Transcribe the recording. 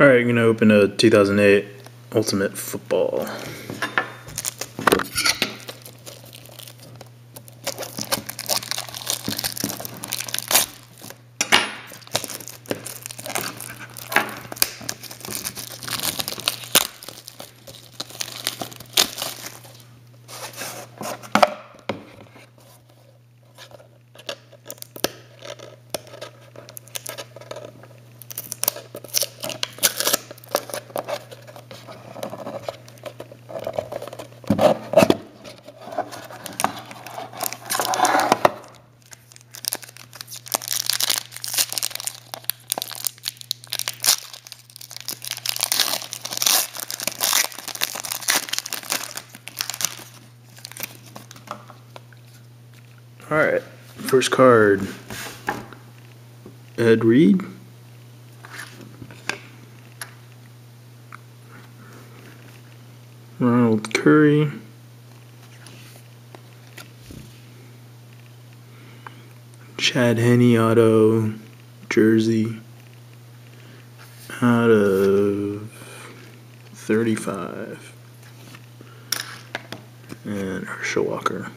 Alright, I'm going to open a 2008 Ultimate Football. Alright, first card, Ed Reed. Ronald Curry. Chad Henne auto jersey out of 35. And Herschel Walker.